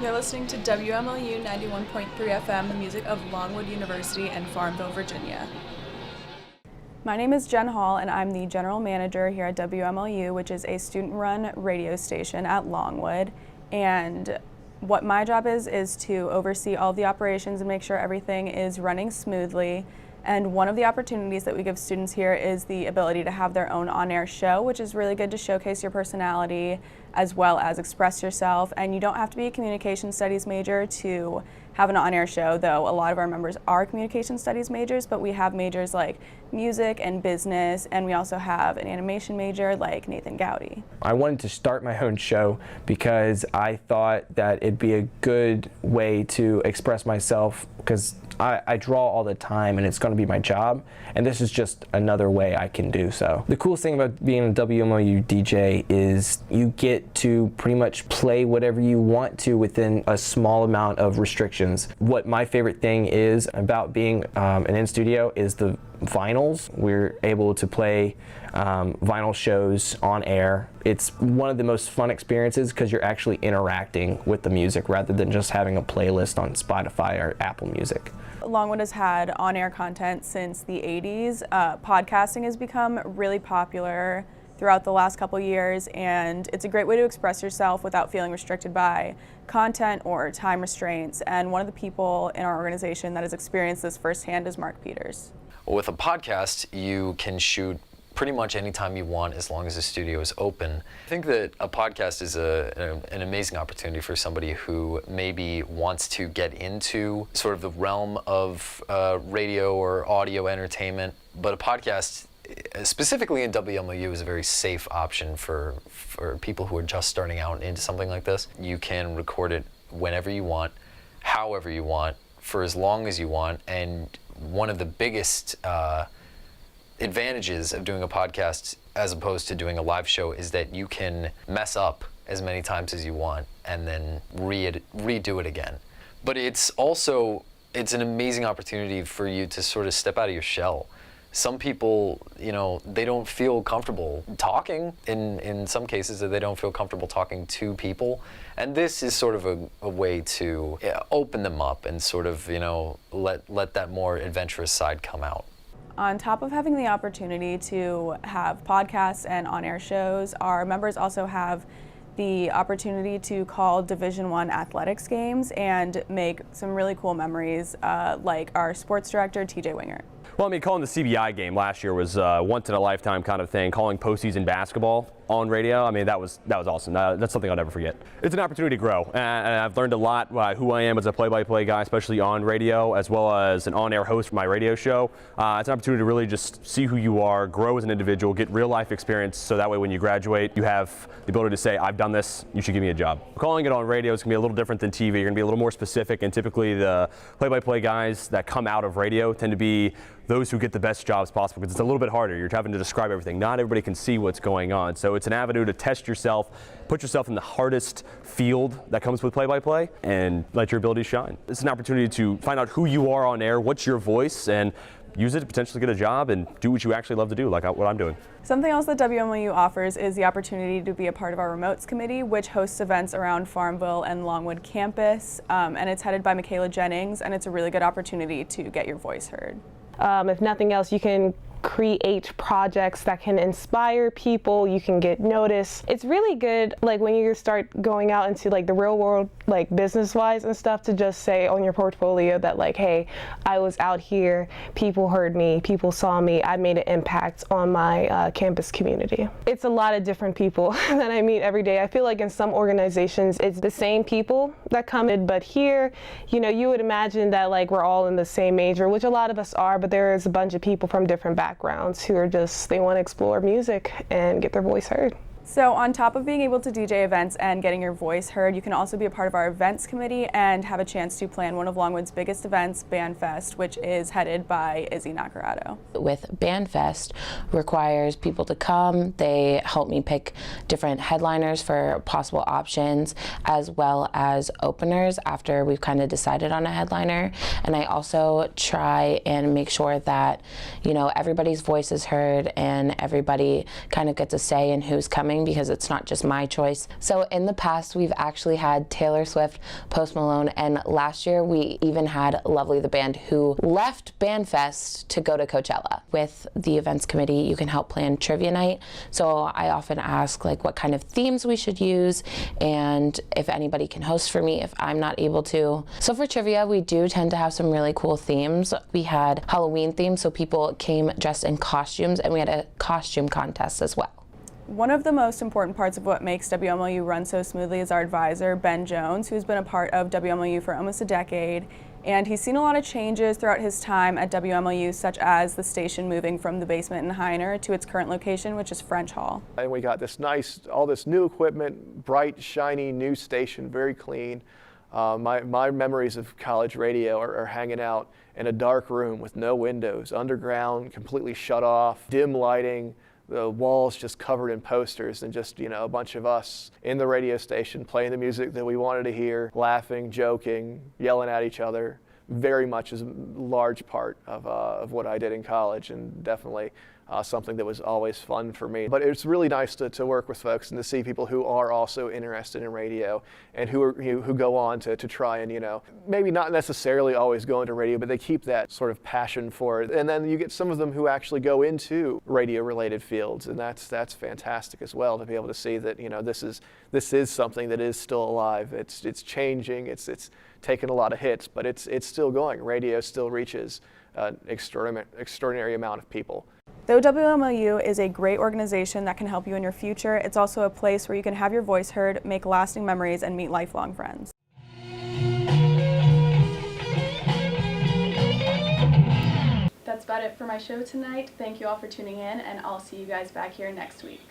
You're listening to WMLU 91.3 FM, the music of Longwood University in Farmville, Virginia. My name is Jen Hall, and I'm the general manager here at WMLU, which is a student-run radio station at Longwood. And what my job is to oversee all the operations and make sure everything is running smoothly. And one of the opportunities that we give students here is the ability to have their own on-air show, which is really good to showcase your personality as well as express yourself. And you don't have to be a communication studies major to have an on-air show, though a lot of our members are communication studies majors, but we have majors like music and business, and we also have an animation major like Nathan Gowdy. I wanted to start my own show because I thought that it'd be a good way to express myself, because I draw all the time and it's going to be my job, and this is just another way I can do so. The coolest thing about being a WMLU DJ is you get to pretty much play whatever you want to within a small amount of restrictions. What my favorite thing is about being an in-studio is the vinyls. We're able to play vinyl shows on air. It's one of the most fun experiences because you're actually interacting with the music rather than just having a playlist on Spotify or Apple Music. Longwood has had on-air content since the 80s. Podcasting has become really popular throughout the last couple years, and it's a great way to express yourself without feeling restricted by content or time restraints. And one of the people in our organization that has experienced this firsthand is Mark Peters. With a podcast, you can shoot pretty much anytime you want as long as the studio is open. I think that a podcast is an amazing opportunity for somebody who maybe wants to get into sort of the realm of radio or audio entertainment, but a podcast, specifically in WMLU, is a very safe option for people who are just starting out into something like this. You can record it whenever you want, however you want, for as long as you want, and one of the biggest advantages of doing a podcast as opposed to doing a live show is that you can mess up as many times as you want and then redo it again. But it's an amazing opportunity for you to sort of step out of your shell. Some people, they don't feel comfortable talking in some cases, that they don't feel comfortable talking to people. And this is sort of a way to open them up and sort of, let that more adventurous side come out. On top of having the opportunity to have podcasts and on-air shows, our members also have the opportunity to call Division I athletics games and make some really cool memories, like our sports director, TJ Wingert. Well, calling the CBI game last year was a once-in-a-lifetime kind of thing. Calling postseason basketball on radio, that was awesome. That's something I'll never forget. It's an opportunity to grow, and I've learned a lot who I am as a play-by-play guy, especially on radio, as well as an on-air host for my radio show. It's an opportunity to really just see who you are, grow as an individual, get real-life experience, so that way when you graduate, you have the ability to say, I've done this, you should give me a job. Calling it on radio is going to be a little different than TV. You're going to be a little more specific, and typically the play-by-play guys that come out of radio tend to be those who get the best jobs possible, because it's a little bit harder. You're having to describe everything. Not everybody can see what's going on. So it's an avenue to test yourself, put yourself in the hardest field that comes with play-by-play, and let your abilities shine. It's an opportunity to find out who you are on air, what's your voice, and use it to potentially get a job and do what you actually love to do, like what I'm doing. Something else that WMLU offers is the opportunity to be a part of our remotes committee, which hosts events around Farmville and Longwood campus, and it's headed by Michaela Jennings, and it's a really good opportunity to get your voice heard. If nothing else, you can create projects that can inspire people, you can get noticed. It's really good, like when you start going out into like the real world, like business wise and stuff, to just say on your portfolio that like, hey, I was out here, people heard me, people saw me, I made an impact on my campus community. It's a lot of different people that I meet every day. I feel like in some organizations it's the same people that come in, but here, you would imagine that like we're all in the same major, which a lot of us are, but there is a bunch of people from different backgrounds who are they want to explore music and get their voice heard. So on top of being able to DJ events and getting your voice heard, you can also be a part of our events committee and have a chance to plan one of Longwood's biggest events, BandFest, which is headed by Izzy Nacarado. With BandFest requires people to come. They help me pick different headliners for possible options as well as openers after we've kind of decided on a headliner. And I also try and make sure that, everybody's voice is heard and everybody kind of gets a say in who's coming doing because it's not just my choice. So in the past, we've actually had Taylor Swift, Post Malone, and last year we even had Lovely the Band, who left BandFest to go to Coachella. With the events committee, you can help plan trivia night. So I often ask like what kind of themes we should use and if anybody can host for me if I'm not able to. So for trivia, we do tend to have some really cool themes. We had Halloween themes, so people came dressed in costumes, and we had a costume contest as well. One of the most important parts of what makes WMLU run so smoothly is our advisor, Ben Jones, who's been a part of WMLU for almost a decade. And he's seen a lot of changes throughout his time at WMLU, such as the station moving from the basement in Heiner to its current location, which is French Hall. And we got this all this new equipment, bright, shiny, new station, very clean. My memories of college radio are hanging out in a dark room with no windows, underground, completely shut off, dim lighting, the walls just covered in posters, and just, you know, a bunch of us in the radio station playing the music that we wanted to hear, laughing, joking, yelling at each other. Very much is a large part of what I did in college, and definitely something that was always fun for me. But it's really nice to work with folks and to see people who are also interested in radio and who go on to try and, you know, maybe not necessarily always go into radio, but they keep that sort of passion for it. And then you get some of them who actually go into radio-related fields, and that's fantastic as well, to be able to see that, you know, this is something that is still alive. It's changing. It's taken a lot of hits, but it's still going. Radio still reaches an extraordinary amount of people. Though WMLU is a great organization that can help you in your future, it's also a place where you can have your voice heard, make lasting memories, and meet lifelong friends. That's about it for my show tonight. Thank you all for tuning in, and I'll see you guys back here next week.